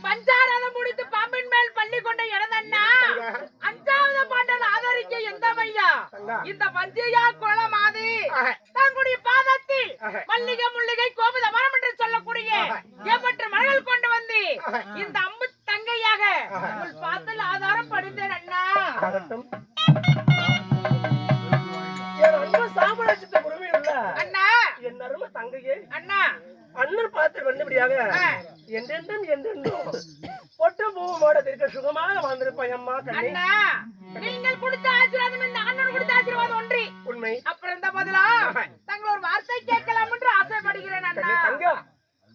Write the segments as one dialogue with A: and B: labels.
A: பஞ்சாரதம் முடித்து பாம்பின் மேல் பள்ளி கொண்ட இடதண்ணா அஞ்சாவது பாட்டல் ஆதரிக்க எந்த மையா இந்த வஞ்சியா குளமாதி தங்களுடைய பாதத்தில் மல்லிகை முள்ளிகை கோபுத மரம் என்று சொல்லக்கூடிய ஏப்பற்ற மலர்கள் கொண்டு வந்து இந்த அம்பு தங்கையாக உங்கள் பாதத்தில் ஆதாரம் படித்தேன் அண்ணா. அண்ணா
B: என் அருமை தங்கையே
A: அண்ணா
B: அண்ணன் பார்த்து வந்தபடியாக என்றென்றும் என்றென்றும் பொட்டு பூவோட இருக்க சுகமாக வாழ்ந்திருப்பாய் அம்மா கண்ணே.
A: அண்ணா நீங்கள் கொடுத்த ஆசீர்வாதம் இந்த அண்ணன் கொடுத்த ஆசீர்வாதம் ஒன்றி
B: உண்மை.
A: அப்புறம் இந்த பதிலா தங்கள் ஒரு வார்த்தை கேட்கலாம் என்று ஆசைப்படுகிறேன் அண்ணா.
B: தங்கா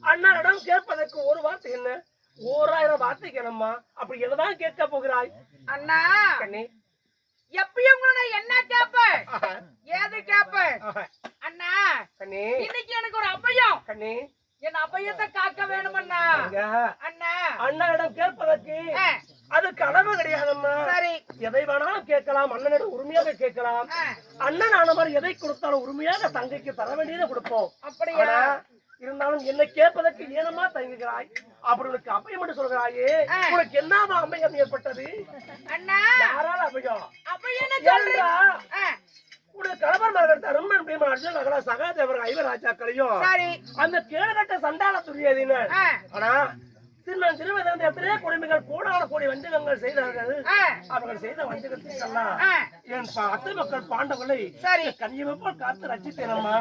B: அண்ணனிடம் கேட்பதற்கு ஒரு வார்த்தை என்ன 1000 வார்த்தை கேளம்மா. அப்படி என்னதான் கேட்க போகிறாய்
A: அண்ணா?
B: கண்ணே
A: எப்பயும் கூட என்ன கேப்ப ஏது கேப்ப அண்ணா?
B: கண்ணே
A: இன்னைக்கு எனக்கு ஒரு அபயம்
B: கண்ணே
A: என் அபயத்தை காக்க வேணும் அண்ணா. அண்ணா
B: அண்ணனிடம் கேட்பதற்கு அதுக்கு அளவு கிடையாதம்மா.
A: சரி
B: எதை வேணாலும் கேட்கலாம், அண்ணனிடம் உரிமையாக கேட்கலாம். அண்ணன் ஆன மாதிரி எதை கொடுத்தாலும் உரிமையாக தங்கைக்கு தர வேண்டியதை கொடுப்போம்.
A: அப்படியா?
B: இருந்தாலும் என்னை கேட்பதற்கு ஏனமா தங்குகிறாய்? அப்படி உனக்கு அபயம் என்று சொல்கிறாயே உனக்கு என்னமா அபயம் ஏற்பட்டது
A: அண்ணா
B: யாரால அபயம்
A: அப்ப என்ன சொல்றா
B: உனக்கு கணவன் தருமன் பீமன் அர்ஜுன் நகலா சகாதேவர் ஐவராஜாக்களையும்
A: சரி
B: அந்த கேடுகட்ட சண்டால துரியதினர் ஆனா சின்ன திருவதந்த எத்தனையோ குடும்பங்கள் கோடான கோடி வஞ்சகங்கள் செய்தார்கள் அவர்கள் செய்த வஞ்சகத்திற்கெல்லாம் என் அத்தை மக்கள் பாண்டவர்களை கன்னியமைப்போல் காத்து ரசித்தேனம்மா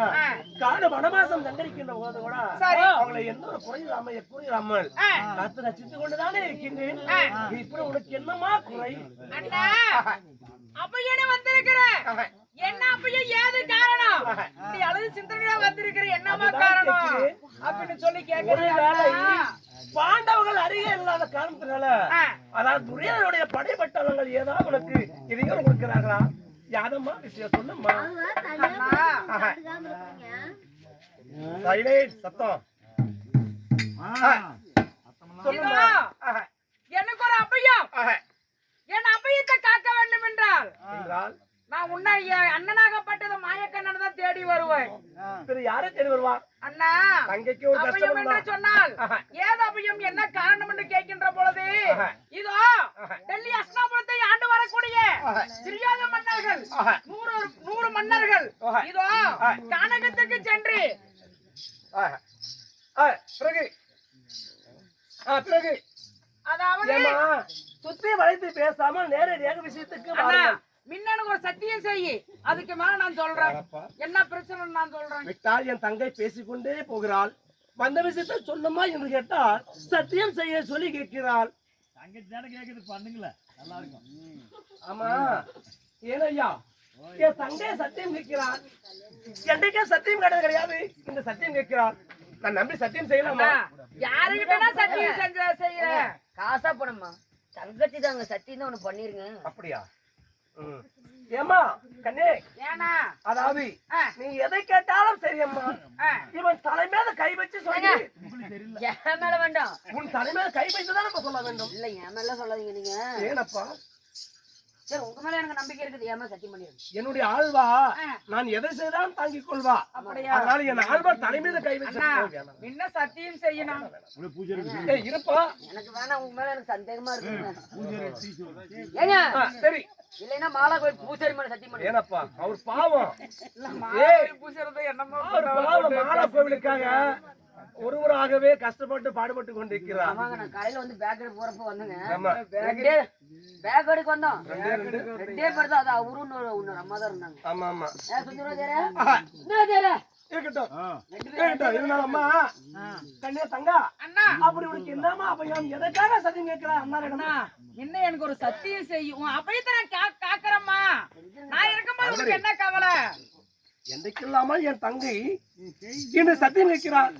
B: காடு வனவாசம் தண்டரிக்கின்ற போது கூட அவங்களை எந்த ஒரு குறையில்லாமல் காத்து ரசித்துக் கொண்டுதானே இருக்கின்றேன் இப்படி உனக்கு என்னமா குறை
A: அப்ப என்ன வந்திருக்கிற என்ன அப்பயே ஏது காரணம் நீ அழகு சிந்தனையா வந்திருக்கிற என்னமா காரணம் அப்படின்னு சொல்லி கேட்கிறேன்
B: பாண்டவர்கள் அருகே இல்லாத காரணத்தினால அதாவது துரியோதனுடைய படைப்பட்டவர்கள் ஏதாவது உனக்கு இதையும் கொடுக்கிறார்களா யாதம்மா விஷயம் சொல்லுமா சத்தம்
A: சொல்லுமா எனக்கு ஒரு அப்பையம் என் அப்பையத்தை காக்க வேண்டும் என்றால் நான் உன்னை அண்ணனாகப்பட்டது மாயக்கண்ணன் தான் தேடி வருவேன்
B: யாரை தேடி வருவார்
A: அண்ணா
B: தங்கைக்கு ஒரு
A: அபயம் என்று சொன்னால் ஏது அபயம் என்ன காரணம் என்று கேட்கின்ற பொழுது இதோ டெல்லி அஸ்னாபுரத்தை ஆண்டு வரக்கூடிய தெரியாத மன்னர்கள் 100 மன்னர்கள் இதோ கானகத்துக்கு சென்று
B: பிறகு
A: அதாவது
B: சுத்தி வளைத்து பேசாமல் நேரடியாக விஷயத்துக்கு
A: மின்னனுக்கு ஒரு சத்தியம் செய்யி அதுக்கு மேல நான் சொல்றேன் என்ன பிரச்சனை நான் சொல்றேன்
B: விட்டால் என் தங்கை பேசிக்கொண்டே போகிறாள் வந்த விஷயத்தை சொல்லுமா என்று கேட்டால் சத்தியம் செய்ய சொல்லி கேட்கிறாள்
C: பண்ணுங்கள நல்லா இருக்கும்
B: ஆமா ஏனையா என் தங்கை சத்தியம் கேட்கிறாள் என்னைக்கே சத்தியம் கிடையாது இந்த சத்தியம் கேட்கிறாள் நான் நம்பி சத்தியம் செய்யலாமா
A: யாருகிட்ட சத்தியம் செய்யற
D: காசா பணமா தங்கச்சி தாங்க சத்தியம் தான் ஒண்ணு பண்ணிருங்க
B: அப்படியா ஏமா கண்ணே
A: ஏனா
B: அதாவது நீ எதை கேட்டாலும் சரி அம்மா இவன் தலைமையில கை வச்சு சொல்லி
D: என் மேல வேண்டாம்
B: உன் தலைமையில கை வச்சுதான் நம்ம சொல்ல வேண்டும்
D: இல்ல என் மேல சொல்லாதீங்க நீங்க
B: ஏனப்பா
D: சரி உங்க மேல எனக்கு நம்பிக்கை இருக்குது ஏமா சத்தியம் பண்ணிருங்க
B: என்னுடைய ஆழ்வா நான் எதை செய்தாலும் தாங்கிக் கொள்வா அதனால என் ஆழ்வா தலைமையில கை வச்சு
A: என்ன சத்தியம் செய்யணும்
B: இருப்பா
D: எனக்கு வேணாம் உங்க மேல எனக்கு சந்தேகமா இருக்குங்க ஏங்க
B: சரி
D: இல்லைன்னா மாலா கோயில் பூசாரி மேல சத்தியம் பண்ணி
B: ஏனப்பா அவர் பாவம்
A: பூசறது என்னமோ
B: மாலா கோவிலுக்காக ஒருவராகவே கஷ்டப்பட்டு பாடுபட்டு கொண்டிருக்கிறார்
D: ஆமாங்க நான் காலையில வந்து பேக் எடுக்க போறப்ப வந்தேங்க பேக் எடுக்க வந்தோம் ரெண்டே பேர் தான் அது அவரும் இன்னொரு அம்மா தான் இருந்தாங்க
B: ஆமா ஆமா
D: இருக்கட்டும்
B: இருந்தாலும் அம்மா கண்ணியா தங்கா அப்படி உனக்கு என்னமா அபயம் எதற்காக சத்தியம் கேட்கிறா அண்ணா
A: என்ன எனக்கு ஒரு சத்தியம் செய்யும் உன் அபயத்தை நான் காக்குறம்மா நான் இருக்கும்போது உனக்கு என்ன கவலை
B: என்றைக்கு இல்லாமல் என் தங்கை இன்று சத்தியம் கேட்கிறார்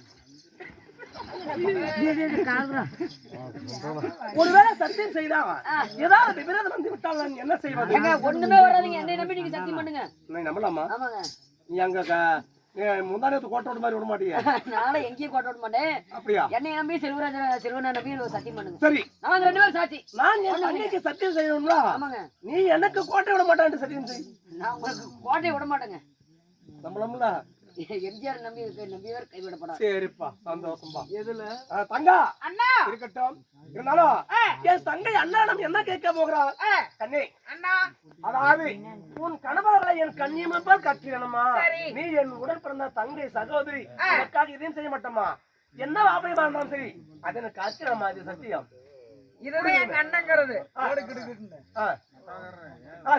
B: ஒருவேளை சத்தியம் செய்தா ஏதாவது விபரீதம் வந்து விட்டால் நான் என்ன செய்வது
D: ஒண்ணுமே வராதீங்க என்னை நம்பி நீங்க சத்தியம் பண்ணுங்க
B: நம்பலாமா
D: ஆமாங்க
B: நீ அங்க முந்தானத்து கோட்டை விட மாதிரி விட மாட்டீங்க
D: நானும் எங்கேயும் கோட்டை விட மாட்டேன்
B: அப்படியா
D: என்னை நம்பி செல்வனை நம்பி சத்தியம் பண்ணுங்க
B: சரி
D: நாங்க 2 பேரும் சாட்சி
B: நான் என் தங்கைக்கு சத்தியம் செய்யணும்னா
D: ஆமாங்க
B: நீ எனக்கு கோட்டை விட மாட்டான்னு சத்தியம் செய்
D: நான் உங்களுக்கு கோட்டையை விட மாட்டேங்க
B: நம்மளம்ல
D: எம்ஜிஆர் நம்பியவர் கைவிடப்படாது
B: சரிப்பா சந்தோஷம்பா எதுல தங்கா
A: அண்ணா
B: இருக்கட்டும் இருந்தாலும் என் தங்கை அண்ணாடம் என்ன கேட்க போகிறாள் கண்ணே
A: அண்ணா
B: அதாவது உன் கணவர்களை என் கண்ணியமைப்பால் கட்டிடணுமா நீ என் உடன் பிறந்த தங்கை சகோதரி எனக்காக இதையும் செய்ய மாட்டோமா என்ன ஆபயமா இருந்தாலும் சரி அது எனக்கு காத்திரமா இது சத்தியம்
A: இதுதான் என் அண்ணங்கிறது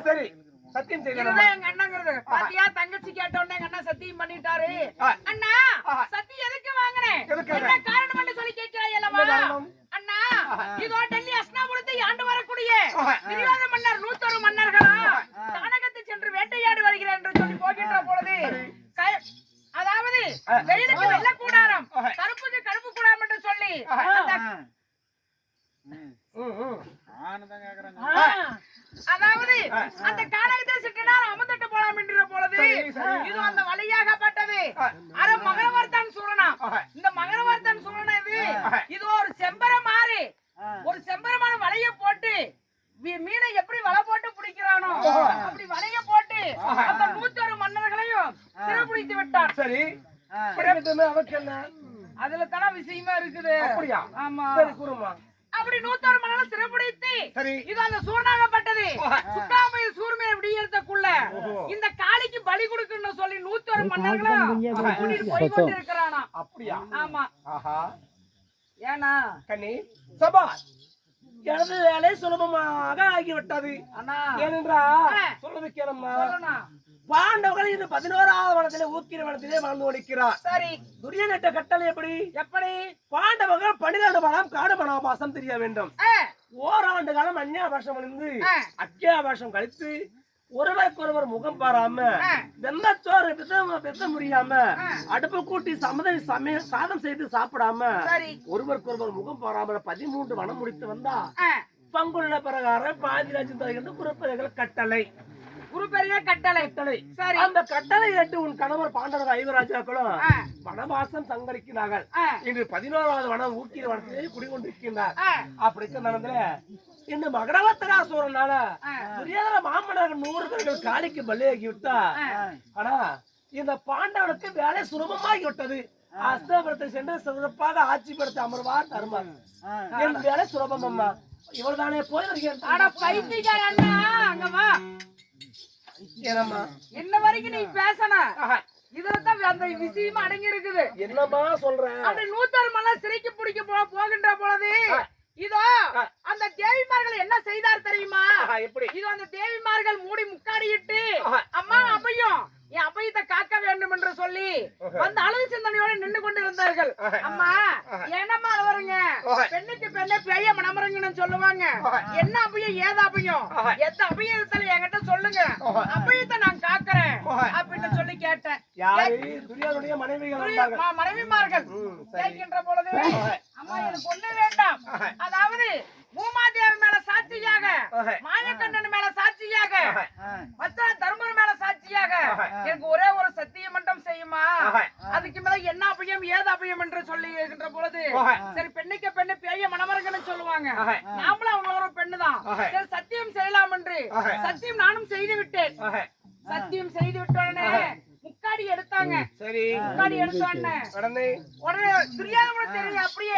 B: சரி சத்தியம் செய்யணும்
A: எங்க அண்ணங்கிறது பாத்தியா தங்கச்சி கேட்ட உடனே எங்க அண்ணா சத்தியம் பண்ணிட்டாரு அண்ணா சத்தியம் எதுக்கு வாங்கினேன் என்ன காரணம் சொல்லி கேட்கிறாய் அல்லவா அண்ணா இதோ டெல்லி அஸ்னாபுரத்தை ஆண்டு வரக்கூடிய தெரியாத மன்னர் 101 மன்னர்களா கானகத்தை சென்று வேட்டையாடி வருகிறேன் என்று சொல்லி போகின்ற பொழுது அதாவது வெயிலுக்கு வெள்ள கூடாரம் கருப்புக்கு கருப்பு கூடாரம் என்று சொல்லி அதாவது அந்த கானகத்தை சிற்றினார் அமர்ந்துட்டு போலாம் என்கிற பொழுது இது அந்த வழியாகப்பட்டது அர மகரவர்த்தன் சூரனா இந்த மகரவர்த்தன் சூரனா இது ஒரு செம்பரமாறு ஒரு செம்பரமான வலைய போட்டு மீனை எப்படி வலை போட்டு பிடிக்கிறானோ அப்படி வலைய போட்டு அந்த 101 மன்னர்களையும் சிறைபிடித்து விட்டார்
B: சரி அவருக்கு என்ன
A: அதுல தான விஷயமா இருக்குது.
B: அப்படியா?
A: ஆமா.
B: சரி கூறுமா.
A: அப்படி 101 மணல சிறைபிடித்து
B: சரி.
A: இது அந்த சூர்ணாகப்பட்டது சுக்காமையில் சூர்மையை விடியறதுக்குள்ள இந்த காளிக்கு பலி கொடுக்கணும்னு சொல்லி 101 மன்னர்களும் கூட்டிட்டு போய் கொண்டு இருக்கிறானா.
B: அப்படியா?
A: ஆமா.
B: ஆஹா.
A: ஏனா
B: கண்ணி சபா எனது வேலை சுலபமாக ஆகிவிட்டது.
A: அண்ணா
B: ஏனென்றால் சொல்றது கேளம்மா.
A: சொல்லணா.
B: பாண்டவர்கள் இந்த 11ஆவது வனத்திலே ஊக்கிர வனத்திலே வாழ்ந்து கொண்டிருக்கிறார்.
A: சரி.
B: துரியனிட்ட கட்டளை எப்படி?
A: எப்படி?
B: பாண்டவர்கள் 12 வனம் காடு வனவாசம் தெரிய வேண்டும். ஓராண்டு காலம் அந்நியாபாசம் இருந்து அத்தியாபாசம் கழித்து ஒருவருக்கொருவர் முகம் பாராம வெந்தச்சோறு பெத்த முடியாம அடுப்பு கூட்டி சாதம் செய்து சாப்பிடாம ஒருவருக்கொருவர் முகம் பாராம 13 வனம் முடித்து வந்தா பங்குள்ள பிரகாரம் பாதிராஜ்யம் தருகின்ற குருப்பெயர்கள் கட்டளை.
A: குரு பெரிய கட்டளை. சரி.
B: அந்த கட்டளை ஏற்று உன் கணவர் பாண்டவர் ஐவராஜாக்களும் வனவாசம் சங்கரிக்கிறார்கள். இன்று 11வது வனம் ஊக்கிர வனத்திலே குடிகொண்டிருக்கின்றார். அப்படி நடந்ததுல இந்த மகரவத்தகாசூரனால துரியோதன மாமனாக 100 பேர்கள் காளிக்கு பலியாகி விட்டா. ஆனா இந்த பாண்டவனுக்கு வேலை சுலபமாகி விட்டது. அஸ்தபுரத்தை சென்று சிறப்பாக ஆட்சி படுத்த அமர்வார் தருமார். என் வேலை சுலபம் அம்மா. இவர் தானே போய் வருகிறேன்.
A: அங்க வா.
B: ஏனம்மா
A: என்ன வரைக்கும் நீ பேசணும். இதுலதான் அந்த விஷயமா அடங்கி இருக்குது.
B: என்னம்மா சொல்றேன்?
A: அப்படி 101 மணல் சிறைக்கு பிடிக்க போகின்ற பொழுது இதோ அந்த தேவிமார்கள் என்ன செய்தார் தெரியுமா?
B: எப்படி?
A: இதோ அந்த தேவிமார்கள் மூடி முக்காடிட்டு அம்மா அபயம் என் அபயத்தை காக்க வேண்டும் என்று சொல்லி அந்த அழகு சிந்தனையோட நின்று கொண்டு இருந்தார்கள். அம்மா என்னம்மா வருங்க பெண்ணுக்கு பெண்ணே பெரிய மனமரங்கன்னு சொல்லுவாங்க. என்ன அபயம் ஏத அபயம் எந்த அபயத்துல என்கிட்ட சொல்லுங்க அபயத்தை நான் காக்குறேன் அப்படின்னு சொல்லி கேட்டேன். மனைவிமார்கள் கேட்கின்ற பொழுது அம்மா எனக்கு ஒண்ணு வேண்டாம். அதாவது பூமாதேவி மேல சாட்சியாக மாயக்கண்ணன் மேல சாட்சியாக மற்ற தர்மர் மேல சாட்சியாக எனக்கு ஒரே ஒரு சத்தியம் மட்டும் செய்யுமா. அதுக்கு மேல என்ன அபயம் ஏது அபயம் என்று சொல்லி இருக்கின்ற பொழுது சரி பெண்ணுக்கு பெண்ணு பெரிய மணமரங்கன்னு சொல்லுவாங்க. நாமளும் அவங்களோட பெண்ணுதான். சரி சத்தியம் செய்யலாம் என்று சத்தியம் நானும் செய்து விட்டேன். சத்தியம் செய்து விட்டோடனே முக்காடி எடுத்தாங்க. சரி முக்காடி எடுத்தோடனே உடனே துரியோதன தெரியும். அப்படியே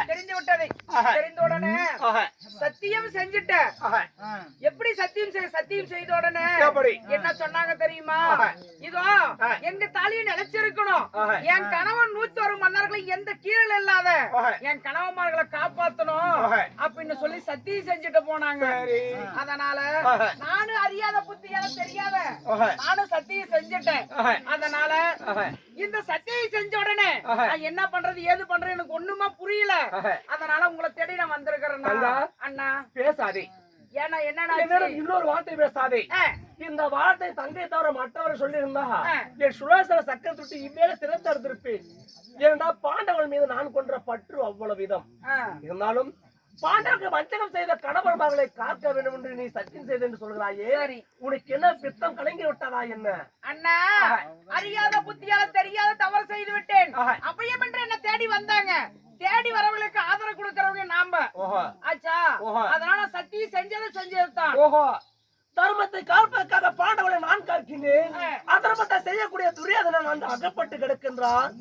A: தெரிந்து விட்டது. தெரிந்த உடனே சத்தியம் செஞ்சுட்ட. எப்படி சத்தியம் செய்த உடனே என்ன சொன்னாங்க தெரியுமா? இதோ எங்க தாலியை நிலைச்சிருக்கணும். என் கணவன் 101 மன்னர்களை எந்த கீழல் இல்லாத என் கணவன்மார்களை காப்பாத்தணும் அப்படின்னு சொல்லி சத்தியம் செஞ்சுட்டு போனாங்க. அதனால நானும் அறியாத புத்தியால தெரியாத நானும் சத்தியம் செஞ்சுட்டேன். அதனால இந்த சத்தியை செஞ்ச உடனே நான் என்ன பண்றது ஏது பண்றது எனக்கு ஒண்ணுமா புரியல. அதனால உங்களை தேடி நான் வந்திருக்கிறேன். அண்ணா
B: பேசாதே.
A: ஏன்னா என்னன்னா
B: இன்னொரு வார்த்தை பேசாதே. இந்த வார்த்தை தங்கை தவிர மற்றவர் சொல்லி இருந்தா என் சுழேசர சக்கர தொட்டு இவ்வேளை திறந்தெடுத்திருப்பேன். ஏன்னா பாண்டவன் மீது நான் கொன்ற பற்று அவ்வளவு விதம். இருந்தாலும் பாண்டவர்கள் வஞ்சகம் செய்த கணவர்மார்களை காக்க வேண்டும் என்று நீ சத்தியம் செய்த என்று சொல்கிறாயே. உனக்கு என்ன பித்தம் கலங்கி விட்டதா என்ன?
A: அண்ணா அறியாத புத்தியால தெரியாத தவறு செய்து விட்டேன். அப்பயும் என்று என்ன தேடி வந்தாங்க. தேடி வரவங்களுக்கு ஆதரவு கொடுக்கறவங்க நாம ஆச்சா. அதனால சத்தியம் செஞ்சதுதான்.
B: ஓஹோ தர்மத்தை காப்பதற்காக பாண்டவனை நான் காக்கின்றேன். அதர்மத்தை செய்யக்கூடிய துரியோதனன் அந்த அகப்பட்டு கிடக்கின்றான்.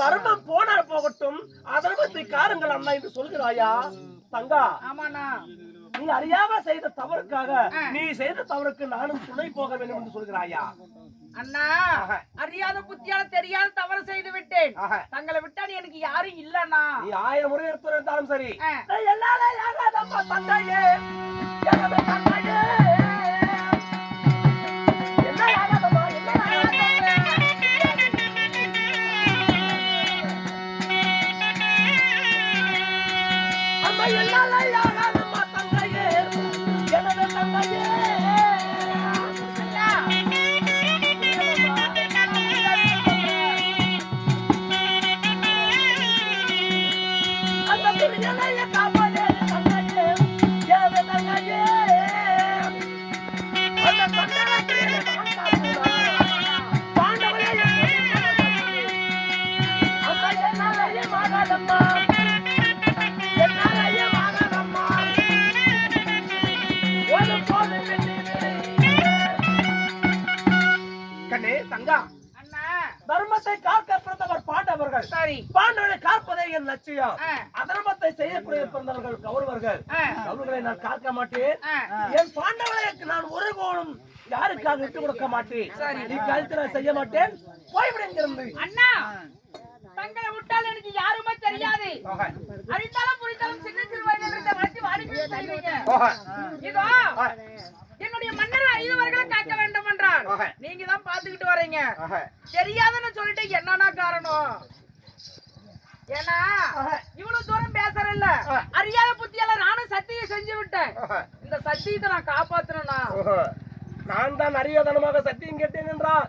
B: தர்மம் போனார் போகட்டும் அதர்மத்தை காருங்கள் அண்ணா என்று சொல்கிறாயா தங்கா?
A: ஆமாண்ணா.
B: நீ அறியாம செய்த தவறுக்காக நீ செய்த தவறுக்கு நானும் துணை போக வேண்டும் என்று சொல்கிறாயா?
A: அண்ணா அறியாத புத்தியால தெரியாத தவறு செய்து விட்டேன். தங்களை விட்டா எனக்கு யாரும் இல்லண்ணா.
B: நீ 1000 முறை எடுத்து இருந்தாலும் சரி. தர்மத்தை காக்க பிறந்தவர் பாண்டவர்கள்.
A: சரி.
B: பாண்டவர்களை காப்பதே என் லட்சியம்.
A: ஆ.
B: அதர்மத்தை செய்யக்கூடிய பிறந்தவர்கள் கௌரவர்கள்.
A: ஆ.
B: கௌரவர்களை நான் காக்க மாட்டேன்.
A: ஆ.
B: என் பாண்டவர்களை நான் ஒரு கோணம் யாருக்காக விட்டு கொடுக்க மாட்டேன்.
A: சரி.
B: நீ கழுத்து நான் செய்ய மாட்டேன். போய்விடு இங்கிருந்து.
A: அண்ணா தங்களை விட்டால் எனக்கு யாருமே தெரியாது. அறிந்தாலும் புரிந்தாலும் சின்ன சிறு வயதிலிருந்து வளர்த்தி வாடிக்கை செய்வீங்க. இதோ என்னுடைய மன்னர் 5 வருடங்களை காக்க வேண்டும் என்றால் நீங்க தான் பாத்துக்கிட்டு வரீங்க. தெரியாதுன்னு சொல்லிட்டு என்னன்னா காரணம்? ஏன்னா இவ்வளவு தூரம் பேசுறேன்ல, அறியாத புத்தியால நானும் சத்தியம் செஞ்சு விட்டேன். இந்த சத்தியத்தை நான் காப்பாத்தணும்னா
B: நான் தான் அறியாதனமாக சத்தியம் கேட்டேன் என்றால்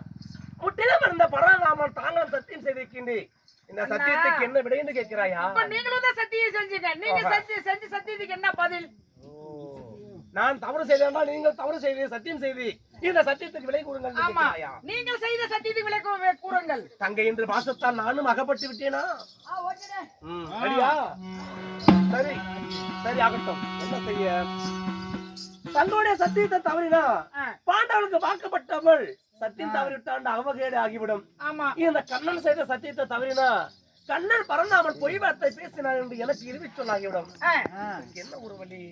B: முற்றிலும் இருந்த பரராமன் தாங்களும் சத்தியம் செய்திருக்கின்றேன். இந்த சத்தியத்துக்கு என்ன விடை என்று கேட்கிறாயா?
A: இப்ப நீங்களும் தான் சத்தியம் செஞ்சீங்க. நீங்க செஞ்சு சத்தியத்துக்கு என்ன பதில்?
B: நான் தவறு செய்தேன், நீங்கள் தவறு செய்து சத்தியம் செய்து இந்த சத்தியத்துக்கு விலை கூறுங்கள்.
A: ஆமா, நீங்கள் செய்த சத்தியத்துக்கு விலை கூறுங்கள்.
B: தங்கை என்று பாசத்தால் நானும் அகப்பட்டு விட்டேனா? சரியா? சரி சரி ஆகட்டும். என்ன செய்ய? தங்களுடைய சத்தியத்தை தவறினா பாண்டவர்களுக்கு வாக்கப்பட்டவள் சத்தியம் தவறிவிட்டாண்டு அவகேடு ஆகிவிடும்.
A: ஆமா.
B: இந்த கண்ணன் செய்த சத்தியத்தை தவறினா கண்ணன் பறந்தாமல் பொய் வார்த்தை பேசினார் என்று எனக்கு இறுதி சொல்லாகிவிடும். என்ன ஒரு வழி?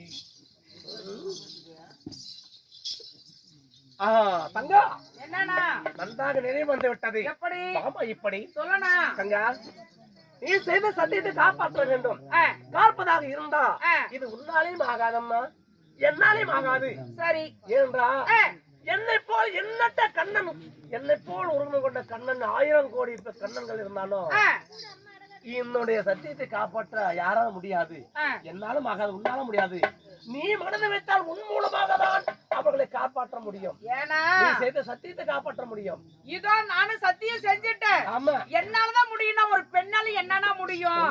B: தங்கா
A: என்னன்னா
B: நன்றாக நினைவு வந்து விட்டது.
A: எப்படி?
B: ஆமா, இப்படி
A: சொல்லனா
B: தங்கா, நீ செய்த சத்தியத்தை காப்பாற்ற வேண்டும். காப்பதாக இருந்தா இது உன்னாலையும் ஆகாதம்மா, என்னாலையும் ஆகாது.
A: சரி.
B: ஏனென்றா என்னை போல் எண்ணற்ற கண்ணன், என்னை போல் உருவம் கொண்ட கண்ணன் 1000 கோடி கண்ணன்கள் இருந்தாலும் என்னுடைய சத்தியத்தை காப்பாற்ற யாரால முடியாது. என்னாலும் ஆகாது, உன்னால முடியாது. நீ மனதை வைத்தால் உன் மூலமாக தான் அவர்களை காப்பாற்ற முடியும்.
A: ஏன்னா
B: நீ செய்த சத்தியத்தை காப்பாற்ற முடியும்.
A: இதோ நானும் சத்தியம் செஞ்சுட்டேன்.
B: ஆமா,
A: என்னாலதான் முடியும்னா ஒரு பெண்ணால என்னன்னா முடியும்?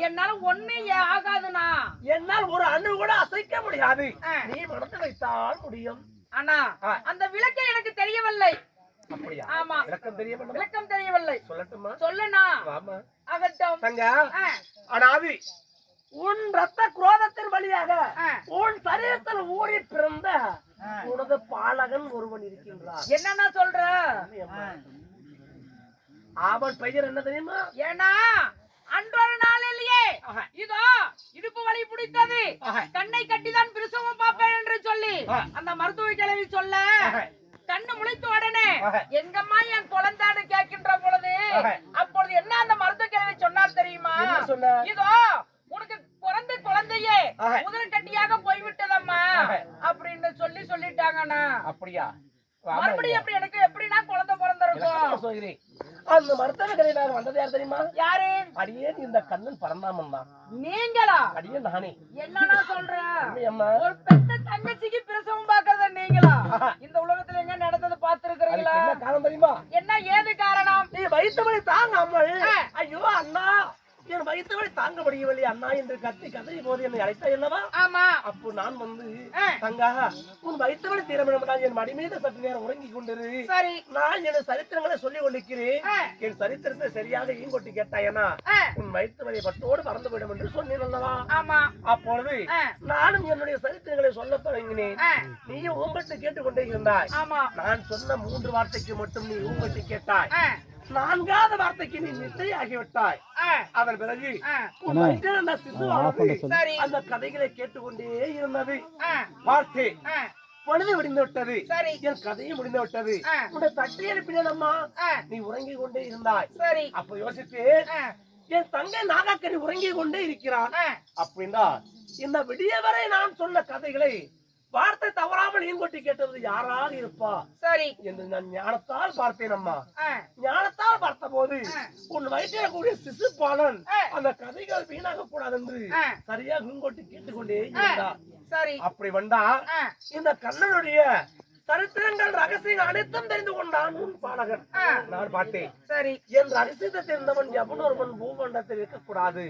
A: என்னால ஒண்ணு ஆகாதுண்ணா.
B: என்னால் ஒரு அணு கூட அசைக்க முடியாது. நீ மனதை வைத்தால் முடியும்.
A: ஆனா அந்த விளக்கம் எனக்கு தெரியவில்லை.
B: அப்படியா?
A: ஆமா,
B: விளக்கம் தெரிய வேண்டும்.
A: விளக்கம் தெரியவில்லை.
B: சொல்லட்டுமா?
A: சொல்லுண்ணா.
B: ஆமா,
A: அகட்டும்.
B: தங்க, அடாவி உன் ரத்த குரோதத்தின் வழியாக உன் சரீரத்தில் ஊறி பிறந்த உனது பாலகன் ஒருவன் இருக்கின்றான்.
A: என்னன்னா சொல்ற?
B: அவன் பெயர் என்ன தெரியுமா?
A: ஏன்னா அன்றொரு நாளிலேயே இதோ இடுப்பு வலி பிடித்தது, கண்ணை கட்டிதான் பிரசவம் பார்ப்பேன் என்று சொல்லி அந்த மருத்துவ கிழவி சொல்ல கண்ணு முளைத்த உடனே எங்கம்மா என் குழந்தான்னு கேட்கின்ற பொழுது அப்பொழுது என்ன அந்த மருத்துவ கிழவி சொன்னார் தெரியுமா? இதோ உனக்கு பிறந்த குழந்தையே முதல் கட்டியாக போய்விட்டதம்மா அப்படின்னு சொல்லிட்டாங்கண்ணா.
B: அப்படியா?
A: மறுபடியும் எப்படி எனக்கு எப்படின்னா குழந்தை பிறந்திருக்கும்?
B: அந்த மருத்துவ கிழவியாக வந்தது யார் தெரியுமா?
A: யாரு?
B: அடியேன் இந்த கண்ணன் பரந்தாமன் தான்.
A: நீங்களா?
B: அடியேன் நானே.
A: என்னன்னா சொல்ற? ஒரு பெத்த தங்கச்சிக்கு பிரசவம் பாக்குறத நீங்களா? இந்த உலகத்துல எங்க நடந்தது பாத்துருக்கீங்களா?
B: என்ன காரணம் தெரியுமா?
A: என்ன ஏது காரணம்?
B: நீ வயிற்றுவலி தாங்காமல் ஐயோ அண்ணா என் வயிற்றுவலி தாங்க முடியவில்லை அண்ணா என்று கதறி போது என்னை அழைத்தா அல்லவா?
A: ஆமா.
B: அப்போ நான் வந்து தங்கா உன் வயிற்றுவலி தீரமிடம் என் மடி மீது சற்று நேரம் உறங்கி கொண்டிரு.
A: சரி.
B: நான் என் சரித்திரங்களை சொல்லிக் கொண்டிருக்கிறேன். என் சரித்திரத்தை சரியாக ஈங்கொட்டி கேட்டாயனா உன் வயிற்றுவலி பட்டோடு மறந்து விடும் என்று சொன்னேன் அல்லவா?
A: ஆமா.
B: அப்பொழுது நானும் என்னுடைய சரித்திரங்களை சொல்ல தொடங்கினேன். நீயும் ஊங்கட்டு கேட்டுக்கொண்டே இருந்தாய்.
A: ஆமா. நான்
B: சொன்ன 3 வார்த்தைக்கு மட்டும் நீ ஊங்கட்டு கேட்டாய். 4வது வார்த்தைக்கு நீ நிச்சயாகிவிட்டாய். அதன் பிறகு அந்த கதைகளை கேட்டுக்கொண்டே இருந்தது. வார்த்தை பொழுது முடிந்து விட்டது. என் கதையும் முடிந்து விட்டது. உன்னை தட்டி எழுப்பினம்மா நீ உறங்கி கொண்டே இருந்தாய். சரி. அப்ப யோசித்து என் தங்கை நாகாக்கறி உறங்கி கொண்டே இருக்கிறான். அப்படின்னா இந்த விடிய வரை நான் சொன்ன கதைகளை வார்த்தை தவறாமல் ஈங்கொட்டி கேட்டது யாராக இருப்பா? சரி என்று நான் ஞானத்தால் பார்த்தேன் அம்மா. ஞானத்தால் பார்த்த போது உன் வயிற்றில் கூடிய சிசுபாலன் அந்த கதைகள் வீணாக கூடாது என்று சரியாக ஈங்கொட்டி கேட்டுக்கொண்டே இருந்தார். சரி. அப்படி வந்தா இந்த கண்ணனுடைய சரித்திரங்கள் ரகசியங்கள் அனைத்தும் தெரிந்து கொண்டான் உன் பாலகன். நான் பார்த்தேன். சரி. என் ரகசியத்தை தெரிந்தவன் எவனொருவன் பூமண்டத்தில் இருக்கக்கூடாது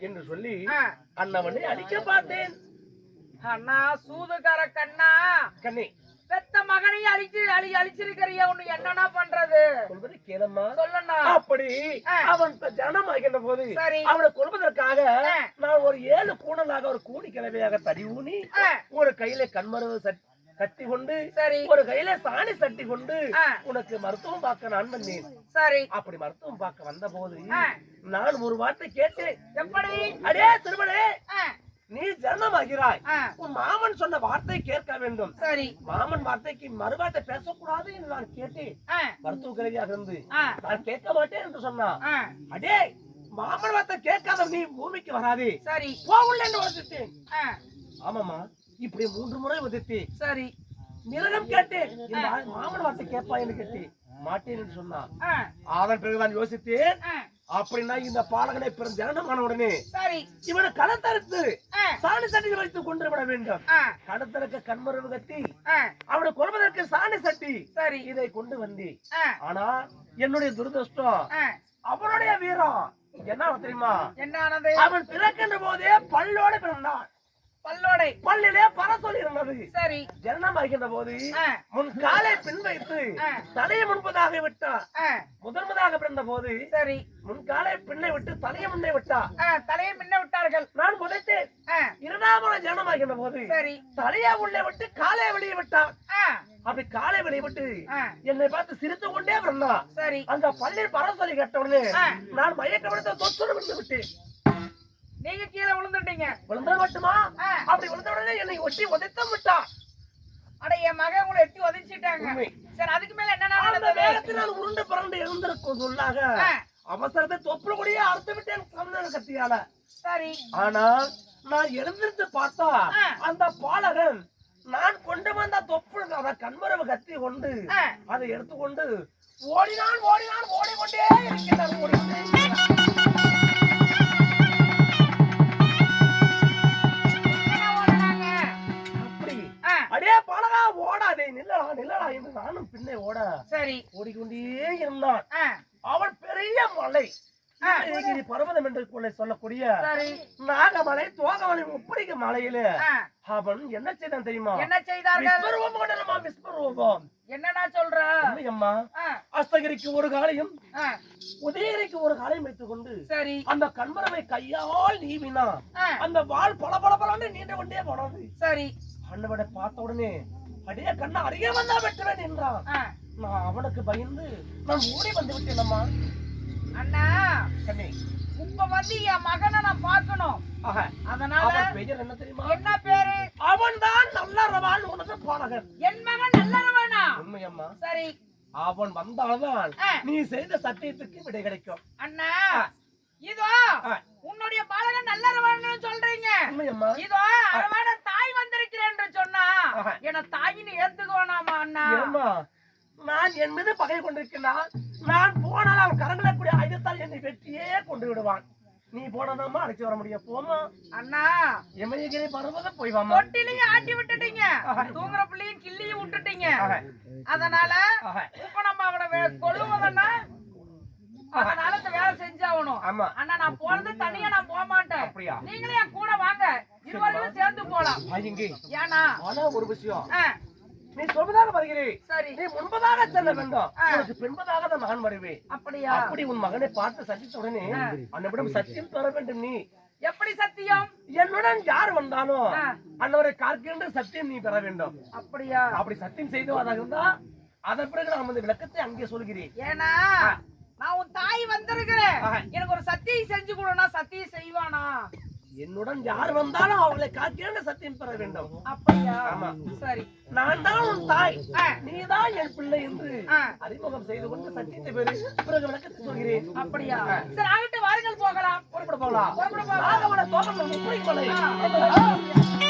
B: என்று சொல்லி அண்ணவனை அழிக்க பார்த்தேன்.
A: அண்ணா சூதுகார கண்ணா,
B: கண்ணி
A: பெத்த மகனை அழிச்சிருக்கிறிய உன்னை என்னன்னா பண்றது?
B: சொல்வது கேளம்மா.
A: சொல்லண்ணா.
B: அப்படி அவன் ஜனம் ஆகின்ற போது அவனை கொல்வதற்காக நான் ஒரு 7 கூணலாக ஒரு கூணி கிழமையாக தடி ஊனி ஒரு கையில கண்மரவு கட்டி கொண்டு
A: சரி.
B: ஒரு கையில சாணி சட்டி கொண்டு
A: ஆ.
B: உனக்கு மருத்துவம் பார்க்க நான் வந்தேன்.
A: சரி.
B: அப்படி மருத்துவம் பார்க்க வந்த போது
A: ஆ.
B: நான் ஒரு வார்த்தை கேட்டேன்.
A: எப்படி?
B: அடே திருமணே,
A: ஆ.
B: நீ ஜனமாகிறாய்,
A: ஆ.
B: உன் மாமன் சொன்ன வார்த்தை கேட்க வேண்டும்.
A: சரி.
B: மாமன் வார்த்தைக்கு மறுவார்த்தை பேசக்கூடாது என்று நான் கேட்டேன்.
A: ஆ.
B: மருத்துவ கல்வியாக இருந்து
A: ஆ.
B: நான் கேட்க மாட்டேன் என்று சொன்னா,
A: ஆ.
B: அடே மாமன் வார்த்தை கேட்காத நீ பூமிக்கு வராதே,
A: சரி.
B: போகல என்று வதித்தேன்.
A: ஆ.
B: ஆமாமா, இப்படி 3 முறை வதித்தேன்.
A: சரி.
B: மிருகம் கேட்டேன், இந்த மாமன் வார்த்தை கேட்பா என்று கேட்டேன். மாட்டேன் என்று சொன்னான்.
A: ஆ.
B: அதன் பிறகுதான் யோசித்தேன்,
A: ஆ.
B: அப்படின்னா இந்த பாலகனை பிறந்த ஜனனமான உடனே
A: சரி.
B: இவனை களத்தறுத்து
A: ஆ.
B: சாணி சட்டி வைத்து கொண்டு விட வேண்டும்.
A: ஆ.
B: கடத்தலுக்கு கண்மரவு கட்டி
A: ஆ.
B: அவனை கொல்வதற்கு சாணி சட்டி
A: சரி.
B: இதை கொண்டு வந்தேன்.
A: ஆ.
B: ஆனா என்னுடைய துரதிருஷ்டம்,
A: ஆ.
B: அவனுடைய வீரம் என்ன தெரியுமா?
A: என்ன ஆனது?
B: அவன் பிறக்கின்ற போதே பல்லோட பிறந்தான்.
A: பல்லோடை.
B: பல்லிலே பரசொலி இருந்தது.
A: சரி.
B: ஜனனம் ஆகின்ற போது
A: ஆ.
B: முன் காலை பின் வைத்து
A: ஆ.
B: தலையை முன்பதாக விட்டான்.
A: ஆ.
B: முதன்முதாக பிறந்த போது
A: சரி.
B: முன் காலை பின்னை விட்டு தலையை முன்னே விட்டா.
A: ஆ. தலையை முன்ன விட்டார்கள்.
B: நான் முதைத்தேன்.
A: ஆ.
B: இரண்டாம் முறை ஜனனம் ஆகின்ற போது
A: சரி.
B: தலையை உள்ளே விட்டு காலை வெளியே விட்டான்.
A: ஆ.
B: அப்படி காலை வெளியே விட்டு
A: ஆ.
B: என்னை பார்த்து சிரித்து கொண்டே வந்தான்.
A: சரி.
B: அந்த பள்ளியில் பரசொலி கேட்ட உடனே
A: ஆ.
B: நான் மயக்கப்படுத்த தொற்று விழுந்து விட்டேன்.
A: நீங்க கீழே விழுந்துட்டீங்க.
B: விழுந்தது மட்டுமா?
A: ஆ.
B: அப்படி விழுந்த உடனே என்னை ஒட்டி உதைத்து விட்டான்.
A: அட என் மகன் உங்களை எட்டி உதைச்சிட்டாங்க.
B: உண்மை.
A: சரி, அதுக்கு மேல என்ன
B: அந்த
A: நடந்தது?
B: நேரத்தில் நான் உருண்டு பிறண்டு எழுந்திருக்கும் சொல்லாக
A: ஆ.
B: அவசரத்தை தொப்புள் கூடிய அறுத்து விட்டேன் சந்தன கத்தியால.
A: சரி.
B: ஆனால் நான் எழுந்திருந்து பார்த்தா
A: ஆ.
B: அந்த பாலகன் நான் கொண்டு வந்த தொப்புள் அத கண்மரவு கத்தி கொண்டு
A: ஆ.
B: அதை எடுத்துக்கொண்டு ஓடினான் ஓடினான் ஓடிக்கொண்டே இருக்கிறான். ஓடிக்கொண்டே இருக்கிறான்.
A: என்ன ஓடுனாங்க?
B: அப்படி
A: ஆ.
B: அடே பாலகா ஓடாதே, நில்லடா நில்லடா என்று நானும் பின்னே ஓட
A: சரி.
B: ஓடிக்கொண்டே இருந்தான்.
A: ஆ.
B: அவன் பெரிய மலை,
A: ஆ.
B: நீலகிரி பர்வதம் என்று சொல்லக்கூடிய
A: சரி.
B: நாகமலை தோகமலை ஒப்படைக்க மலையில
A: ஆ.
B: அவன் என்ன செய்தான் தெரியுமா?
A: என்ன செய்தார்கள்?
B: விஸ்வரூபம் கொண்டனமா, விஸ்வரூபம்.
A: என்னடா சொல்ற?
B: உண்மையம்மா,
A: ஆ.
B: அஸ்தகிரிக்கு ஒரு காலையும்
A: ஆ.
B: உதயகிரிக்கு ஒரு காலையும் வைத்துக் கொண்டு
A: சரி.
B: அந்த கண்மரவை கையால் நீவினா
A: ஆ.
B: அந்த வாள் பல பல பலன்னு நீண்டு கொண்டே போனது.
A: சரி.
B: அண்ணவனை பார்த்த உடனே அடியே கண்ணா அருகே வந்தா வெட்டுவேன் என்றான்.
A: ஆ.
B: நான் அவனுக்கு பயந்து நான் ஓடி வந்து விட்டேனம்மா.
A: அண்ணா,
B: கண்ணே,
A: இப்ப வந்து என் மகனை நான் பார்க்கணும்.
B: ஆஹா,
A: அதனால
B: அவன் பெயர் என்ன தெரியுமா?
A: என்ன பேரு?
B: அவன் தான் நல்லறவான் உனது பாலகன்.
A: என் மகன் நல்லவனா?
B: உண்மையம்மா,
A: சரி.
B: அவன் வந்தால்தான்
A: ஆ.
B: நீ செய்த சத்தியத்துக்கு விடை கிடைக்கும்.
A: அண்ணா, இதோ
B: ஆ.
A: உன்னுடைய பாலகன் நல்லவன்னு சொல்றீங்க.
B: உண்மையம்மா,
A: இதோ அரவான தாய் வந்திருக்கிறேன் என்று சொன்னா
B: ஆஹா.
A: என்ன தாயின்னு ஏத்துக்குவானாமா அண்ணா?
B: ஏம்மா, நான் என் மீது பகை கொண்டிருக்கிறான். நான் போனால் அவன் கரங்களை கூடிய ஆயுதத்தால் என்னை வெட்டியே கொண்டு விடுவான். நீ போனதாமா அழைச்சு வர முடியும். போமா
A: அண்ணா,
B: எமயகிரி பர்வதம் போய் வாமா.
A: தொட்டிலையும் ஆட்டி விட்டுட்டீங்க, தூங்குற பிள்ளையும் கிள்ளியும் விட்டுட்டீங்க. அதனால இப்ப நம்ம அவனை கொல்லுவதன்னா அதனால இந்த வேலை செஞ்சாகணும்.
B: ஆமா.
A: அண்ணா, நான் போறது தனியா நான் போக மாட்டேன்.
B: அப்படியா?
A: நீங்களே என் கூட வாங்க, இருவரும் சேர்ந்து போலாம்.
B: வாங்கிங்க.
A: ஏன்னா
B: ஆனா ஒரு விஷயம்,
A: ஆ,
B: நீ சொல்வதாக வருகிறேன்.
A: சரி.
B: நீ முன்பதாக செல்ல வேண்டும். உனக்கு பின்பதாக தான் நான் வருவேன்.
A: அப்படியா?
B: அப்படி உன் மகனை பார்த்து சந்தித்த உடனே அன்னவிடம் சத்தியம் பெற வேண்டும். நீ
A: எப்படி சத்தியம்?
B: என்னுடன் யார் வந்தாலும்
A: ஆ.
B: அன்னவரை காக்கின்ற சத்தியம் நீ பெற வேண்டும்.
A: அப்படியா?
B: அப்படி சத்தியம் செய்ததாக இருந்தா அதன் பிறகு நான் வந்து விளக்கத்தை அங்கே சொல்கிறேன்.
A: ஏன்னா நான் உன் தாய் வந்திருக்கிறேன்,
B: ஆஹா.
A: எனக்கு ஒரு சத்தியம் செஞ்சு கொடுனா சத்தியம் செய்வானா?
B: என்னுடன் யார் வந்தாலும் அவர்களை காக்கின்ற சத்தியம் பெற வேண்டும்.
A: அப்படியா?
B: ஆமா.
A: சரி.
B: நான் தான் உன் தாய்,
A: ஆ.
B: நீதான் என் பிள்ளை என்று
A: ஆ.
B: அறிமுகம் செய்து கொண்டு சத்தியத்தை பெறு. பிறகு விளக்கத்தை சொல்கிறேன்.
A: அப்படியா? சரி, ஆகட்டும், வாருங்கள் போகலாம்.
B: புறப்பட போகலாம்.
A: புறப்பட போகலாம்.
B: நாகவன தோட்டம் நம்ம குறிக்கோளை.
A: ஆ.